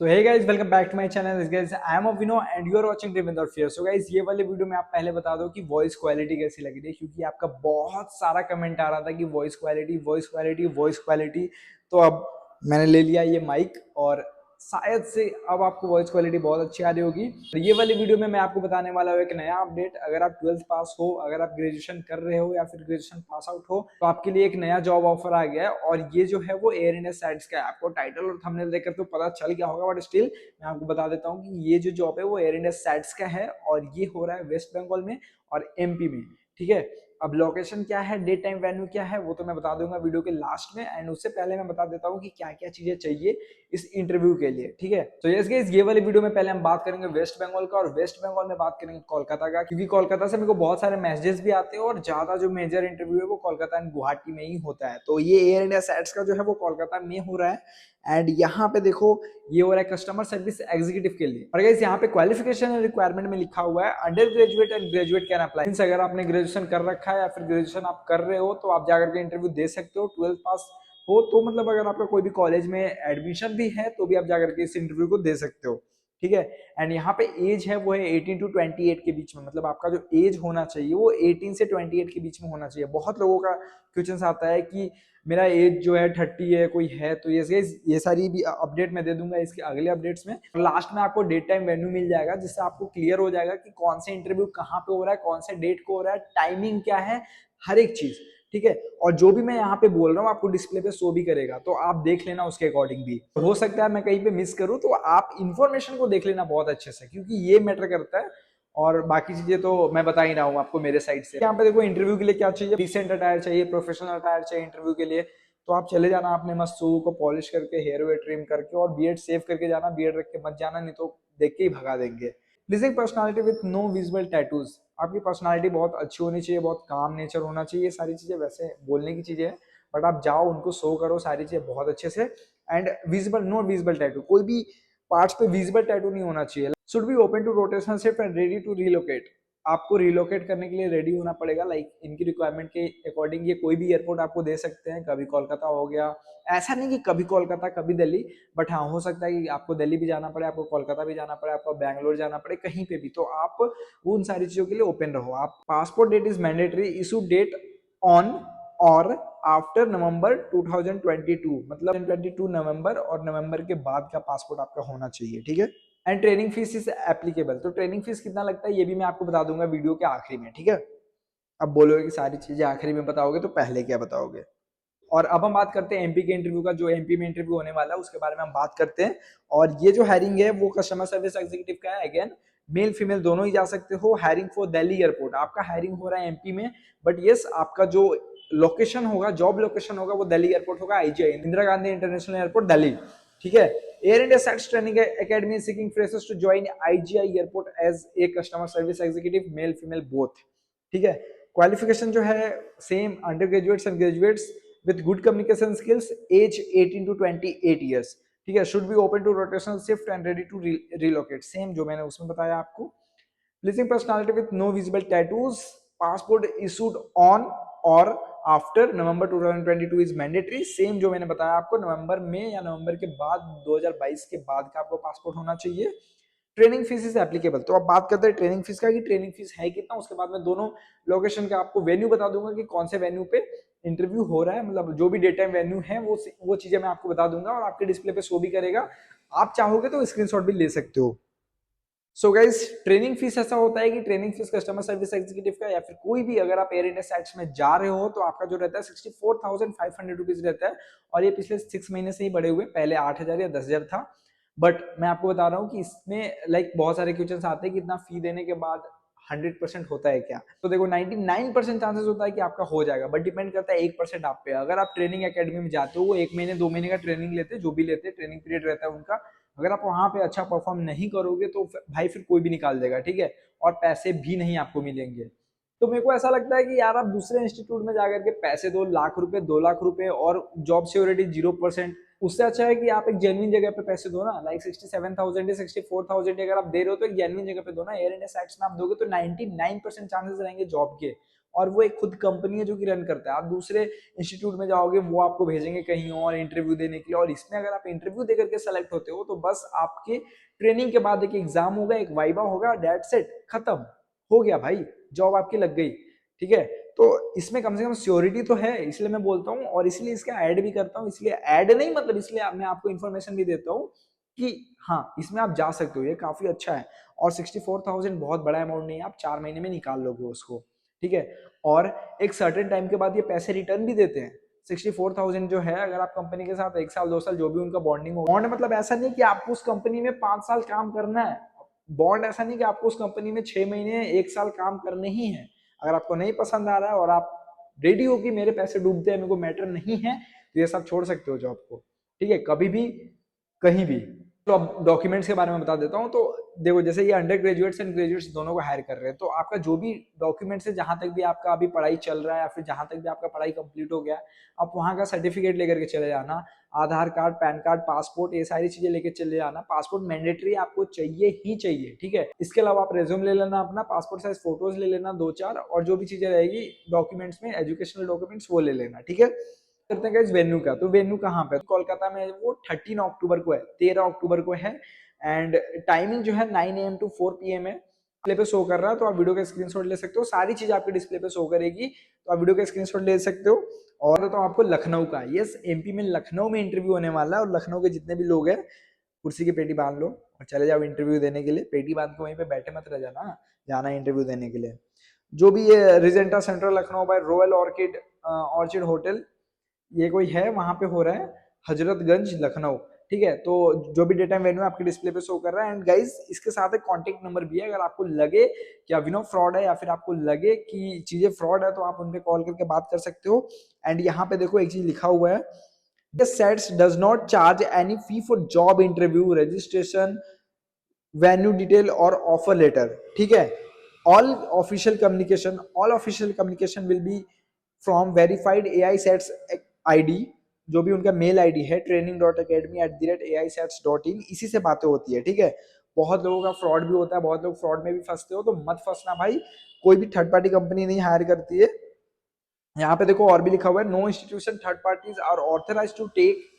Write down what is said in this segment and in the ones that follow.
So hey guys, welcome back to my channel guys. I am अविनो and you are watching dream fear. So guys, ये वाले video में आप पहले बता दो कि वॉइस क्वालिटी कैसी लग रही है, क्योंकि आपका बहुत सारा कमेंट आ रहा था कि voice quality voice quality voice quality. तो अब मैंने ले लिया ये माइक और शायद से अब आपको वॉइस क्वालिटी बहुत अच्छी आ रही होगी। तो ये वाली वीडियो में मैं आपको बताने वाला हूँ एक नया अपडेट। अगर आप 12th पास हो, अगर आप ग्रेजुएशन कर रहे हो या फिर ग्रेजुएशन पास आउट हो, तो आपके लिए एक नया जॉब ऑफर आ गया है। और ये जो है वो एयर इंडिया साइट्स का है। आपको टाइटल और थंबनेल देखकर तो पता चल गया होगा, बट स्टिल मैं आपको बता देता हूँ कि ये जो जॉब है वो एयर इंडिया साइट्स का है और ये हो रहा है वेस्ट बंगाल में और एमपी में। ठीक है, अब लोकेशन क्या है, डेट टाइम वेन्यू क्या है, वो तो मैं बता दूंगा वीडियो के लास्ट में। एंड उससे पहले मैं बता देता हूँ कि क्या क्या चीजें चाहिए इस इंटरव्यू के लिए। ठीक है, तो यस गाइस, ये वाली वीडियो में पहले हम बात करेंगे वेस्ट बंगाल का, और वेस्ट बंगाल में बात करेंगे कोलकाता का, क्योंकि कोलकाता से मेरे को बहुत सारे मैसेजेस भी आते हैं और ज्यादा जो मेजर इंटरव्यू है वो कोलकाता एंड गुवाहाटी में ही होता है। तो ये एयर इंडिया साइट्स का जो है वो कोलकाता में हो रहा है। एंड यहाँ पे देखो, ये हो रहा है कस्टमर सर्विस एग्जीक्यूटिव के लिए। और गाइस, यहाँ पे क्वालिफिकेशन रिक्वायरमेंट में लिखा हुआ है under graduate and graduate can apply. Means अगर आपने ग्रेजुएशन कर रखा है या फिर ग्रेजुएशन आप कर रहे हो तो आप जाकर के इंटरव्यू दे सकते हो। 12th पास हो तो मतलब अगर आपका कोई भी कॉलेज में एडमिशन भी है तो भी आप जाकर के इस इंटरव्यू को दे सकते हो। ठीक है, एंड यहाँ पे एज है वो है 18 टू 28 के बीच में। मतलब आपका जो एज होना चाहिए वो 18 से 28 के बीच में होना चाहिए। बहुत लोगों का क्वेश्चन आता है कि मेरा एज जो है 30 है, कोई है तो ये सारी भी अपडेट मैं दे दूंगा इसके अगले अपडेट्स में। लास्ट में आपको डेट टाइम वेन्यू मिल जाएगा, जिससे आपको क्लियर हो जाएगा कि कौन से इंटरव्यू कहाँ पे हो रहा है, कौन से डेट को हो रहा है, टाइमिंग क्या है, हर एक चीज। ठीक है, और जो भी मैं यहाँ पे बोल रहा हूँ आपको डिस्प्ले पे शो भी करेगा, तो आप देख लेना उसके अकॉर्डिंग भी। हो सकता है मैं कहीं पे मिस करूँ, तो आप इन्फॉर्मेशन को देख लेना बहुत अच्छे से, क्योंकि ये मैटर करता है। और बाकी चीजें तो मैं बता ही रहा हूँ आपको मेरे साइड से। यहाँ पे देखो, इंटरव्यू के लिए क्या चाहिए, डिसेंट अटायर चाहिए, प्रोफेशनल अटायर चाहिए इंटरव्यू के लिए। तो आप चले जाना अपने मस्त शू को पॉलिश करके, हेयर वेयर ट्रिम करके, और बियर्ड सेव करके जाना, बियर्ड रख के मत जाना, नहीं तो देख के ही भगा देंगे। Pleasing personality with no visual tattoos. आपकी पर्सनालिटी बहुत अच्छी होनी चाहिए, बहुत काम नेचर होना चाहिए। ये सारी चीजें वैसे बोलने की चीजें हैं, बट आप जाओ उनको शो करो सारी चीजें बहुत अच्छे से। And visible, no visible tattoo, कोई भी पार्ट्स पे विजिबल टैटू नहीं होना चाहिए। Should be open to rotational shift and ready to relocate. आपको रिलोकेट करने के लिए रेडी होना पड़ेगा। लाइक इनकी रिक्वायरमेंट के अकॉर्डिंग ये कोई भी एयरपोर्ट आपको दे सकते हैं। कभी कोलकाता हो गया, ऐसा नहीं कि कभी कोलकाता कभी दिल्ली, बट हाँ हो सकता है कि आपको दिल्ली भी जाना पड़े, आपको कोलकाता भी जाना पड़े, आपको बैंगलोर जाना पड़े, कहीं पे भी। तो आप उन सारी चीजों के लिए ओपन रहो। आप passport date is mandatory, issue date on और आफ्टर नवंबर 2022, मतलब 22 नवंबर और नवंबर के बाद का पासपोर्ट आपका होना चाहिए। ठीक है, and training fees is applicable. तो ट्रेनिंग फीस कितना लगता है ये भी मैं आपको बता दूंगा वीडियो के आखिरी में। ठीक है, अब बोलोगे कि सारी चीजें आखिरी में बताओगे तो पहले क्या बताओगे। और अब हम बात करते हैं एमपी के इंटरव्यू का, जो एमपी में इंटरव्यू होने वाला है उसके बारे में हम बात करते हैं। और ये जो हायरिंग है वो कस्टमर सर्विस एग्जीक्यूटिव का है। अगेन, मेल फीमेल दोनों ही जा सकते हो। हायरिंग फॉर दिल्ली एयरपोर्ट, आपका हायरिंग हो रहा है एमपी में, बट यस आपका जो लोकेशन होगा, जॉब लोकेशन होगा, वो दिल्ली एयरपोर्ट होगा, IGI, Indira Gandhi international airport Delhi. ठीक है, Air India SATS training academy seeking freshers to join IGI airport as a customer service executive, male female both. ठीक है, क्वालिफिकेशन जो है same, undergraduates and graduates with good communication skills, age 18 to 28 years। ठीक है, should be open to rotational shift and ready to relocate, same जो मैंने उसमें बताया आपको। pleasing personality with no visible tattoos, passport issued on और after November 2022 is mandatory, same जो मैंने बताया आपको, नवंबर में या नवंबर के बाद 2022 के बाद का आपको पासपोर्ट होना चाहिए। Training fees is applicable. तो अब बात करते हैं ट्रेनिंग फीस का, कि ट्रेनिंग फीस है कितना। उसके बाद में दोनों लोकेशन का आपको वेन्यू बता दूंगा कि कौन से वेन्यू पे इंटरव्यू हो रहा है। मतलब जो भी डेट टाइम वेन्यू है वो चीजें मैं आपको बता दूंगा और आपके डिस्प्ले पे शो भी करेगा। आप चाहोगे तो स्क्रीनशॉट भी ले सकते हो। सो गाइज, ट्रेनिंग फीस ऐसा होता है कि training fees customer service executive का या फिर कोई भी, अगर आप एयर इंडिया साइट्स में जा रहे हो तो आपका जो रहता है 64,500 रुपीज रहता है। और ये पिछले 6 महीने से ही बढ़े हुए, पहले 8,000 या 10,000 था। बट मैं आपको बता रहा हूँ कि इसमें लाइक बहुत सारे क्वेश्चन आते हैं कि इतना फी देने के बाद 100% होता है क्या। तो देखो 99% चांसेस होता है कि आपका हो जाएगा, बट डिपेंड करता है 1% आप पे। अगर आप ट्रेनिंग एकेडमी में जाते हो, वो 1 महीने 2 महीने का ट्रेनिंग लेते हैं, जो भी लेते हैं, ट्रेनिंग पीरियड रहता है उनका। अगर आप वहां पे अच्छा परफॉर्म नहीं करोगे तो भाई फिर कोई भी निकाल देगा। ठीक है, और पैसे भी नहीं आपको मिलेंगे। तो मेरे को ऐसा लगता है कि यार आप दूसरे इंस्टीट्यूट में जाकर के पैसे दो, लाख रुपए 2 लाख रुपए, और जॉब सिक्योरिटी 0%। उससे अच्छा है कि आप एक जेन्युइन जगह पे पैसे दो ना। लाइक 67,000 या 64,000 अगर आप दे रहे हो तो एक जेन्युइन जगह पे दो ना। एयर इंडिया साइट्स में आप दोगे तो 99% चांसेस रहेंगे जॉब के। और वो एक खुद कंपनी है जो कि रन करता है। आप दूसरे इंस्टीट्यूट में जाओगे, वो आपको भेजेंगे कहीं और इंटरव्यू देने के लिए, और इसमें अगर आप इंटरव्यू देकर के सेलेक्ट होते हो तो बस आपके ट्रेनिंग के बाद एक एग्जाम होगा, एक वाइवा होगा, दैट्स इट, खत्म हो गया भाई, जॉब आपकी लग गई। ठीक है, तो इसमें कम से कम श्योरिटी तो है, इसलिए मैं बोलता हूँ, और इसलिए इसका ऐड भी करता हूँ। इसलिए ऐड नहीं मतलब, इसलिए मैं आपको इन्फॉर्मेशन भी देता हूँ कि हाँ इसमें आप जा सकते हो, ये काफी अच्छा है। और 64,000 बहुत बड़ा अमाउंट नहीं है, आप 4 महीने में निकाल लोगे उसको। ठीक है, और एक सर्टेन टाइम के बाद ये पैसे रिटर्न भी देते हैं। 64,000 जो है, अगर आप कंपनी के साथ 1 साल 2 साल जो भी उनका बॉन्डिंग हो, बॉन्ड मतलब ऐसा नहीं कि आपको उस कंपनी में 5 साल काम करना है। बॉन्ड ऐसा नहीं कि आपको उस कंपनी में 6 महीने 1 साल काम करने ही है। अगर आपको नहीं पसंद आ रहा है और आप रेडी हो कि मेरे पैसे डूबते हैं, मेरे को मैटर नहीं है, तो ये सब छोड़ सकते हो जॉब को। ठीक है, कभी भी कहीं भी। तो अब डॉक्यूमेंट्स के बारे में बता देता हूँ। तो देखो, जैसे ये अंडर ग्रेजुएट्स एंड ग्रेजुएट्स दोनों को हायर कर रहे हैं, तो आपका जो भी डॉक्यूमेंट्स है, जहां तक भी आपका अभी पढ़ाई चल रहा है या फिर जहां तक भी आपका पढ़ाई कंप्लीट हो गया, आप वहां का सर्टिफिकेट लेकर के चले जाना। आधार कार्ड, पैन कार्ड, पासपोर्ट, ये सारी चीजें लेके चले जाना। पासपोर्ट मैंडेटरी आपको चाहिए ही चाहिए। ठीक है, इसके अलावा आप रेज्यूम ले लेना अपना, पासपोर्ट साइज फोटोज ले लेना 2-4, और जो भी चीजें रहेगी डॉक्यूमेंट्स में, एजुकेशनल डॉक्यूमेंट्स, वो ले लेना। ठीक है, करते हैं वेन्यू का। तो वेन्यू कहाँ पे, कोलकाता में वो 13 अक्टूबर को है, 13 अक्टूबर को है। एंड टाइमिंग जो है 9 AM to 4 PM है। डिस्प्ले पे शो कर रहा है, तो आप वीडियो का स्क्रीनशॉट ले सकते हो। सारी चीज आपके डिस्प्ले पे शो करेगी, तो आप वीडियो का स्क्रीनशॉट ले सकते हो। और तो आपको लखनऊ का, यस, MP में लखनऊ में इंटरव्यू होने वाला है, और लखनऊ के जितने भी लोग हैं, कुर्सी की पेटी बांध लो और चले जाओ इंटरव्यू देने के लिए। पेटी बांध के वहीं पे बैठे मत रह जाना, जाना इंटरव्यू देने के लिए। जो भी ये Regenta Central Lucknow by Royal Orchid orchid hotel, ये कोई है, वहां पे हो रहा है, हजरतगंज लखनऊ। ठीक है, तो जो भी डेटा वेन्यू आपके डिस्प्ले पे शो कर रहा है। एंड गाइस, इसके साथ एक कॉन्टेक्ट नंबर भी है, अगर आपको लगे कि अभिनव फ्रॉड है या फिर आपको लगे कि चीजें फ्रॉड है, तो आप उनपे कॉल करके बात कर सकते हो। एंड यहाँ पे देखो एक चीज लिखा हुआ है, this sets does not charge any fee for job interview, registration, venue detail और ऑफर लेटर। ठीक है, all official communication will be from verified AI sets ID, जो भी उनका मेल ID है, training.academy@aisets.in, इसी से बातें होती है। ठीक है, बहुत लोगों का फ्रॉड भी होता है, बहुत लोग फ्रॉड में भी फंसते हो, तो मत फंसना भाई। कोई भी थर्ड पार्टी कंपनी नहीं हायर करती है। यहाँ पे देखो और भी लिखा हुआ है, no institution third parties are authorised to take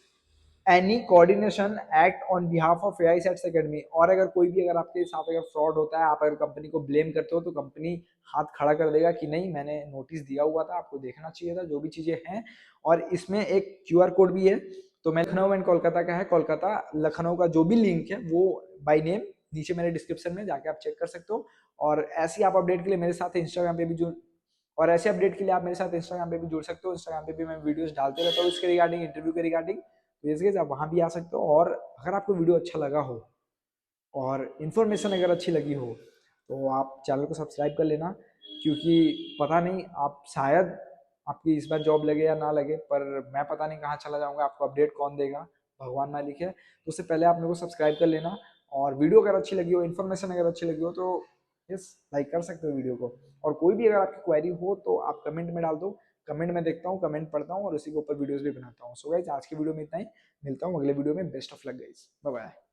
any coordination act on behalf of AI SATS academy. और अगर कोई भी, अगर आपके साथ अगर फ्रॉड होता है, आप अगर कंपनी को ब्लेम करते हो, तो कंपनी हाथ खड़ा कर देगा कि नहीं, मैंने नोटिस दिया हुआ था, आपको देखना चाहिए था, जो भी चीजें हैं। और इसमें एक QR कोड भी है। तो मैं लखनऊ एंड कोलकाता का है, कोलकाता लखनऊ का जो भी लिंक है वो बाय नेम नीचे मेरे डिस्क्रिप्शन में जाके आप चेक कर सकते हो। और ऐसी आप अपडेट के लिए मेरे साथ इंस्टाग्राम पे भी जुड़ और ऐसे अपडेट के लिए आप मेरे साथ इंस्टाग्राम पे भी जुड़ सकते हो। इंस्टाग्राम पे भी मैं वीडियोस डालते रहता हूँ इसके रिगार्डिंग, इंटरव्यू के रिगार्डिंग। तो जैसे आप वहाँ भी आ सकते हो। और अगर आपको वीडियो अच्छा लगा हो और इन्फॉर्मेशन अगर अच्छी लगी हो, तो आप चैनल को सब्सक्राइब कर लेना, क्योंकि पता नहीं, आप शायद आपकी इस बार जॉब लगे या ना लगे, पर मैं पता नहीं कहाँ चला जाऊँगा, आपको अपडेट कौन देगा, भगवान ना लिखे। तो उससे पहले आप मेरे को सब्सक्राइब कर लेना। और वीडियो अगर अच्छी लगी हो, इन्फॉर्मेशन अगर अच्छी लगी हो, तो यस, लाइक कर सकते हो वीडियो को। और कोई भी अगर आपकी क्वेरी हो तो आप कमेंट में डाल दो, कमेंट में देखता हूँ, कमेंट पढ़ता हूँ और उसी के ऊपर वीडियोस भी बनाता हूँ। सो गाइस, आज की वीडियो में इतना ही, मिलता हूँ अगले वीडियो में। Best of luck guys, bye bye.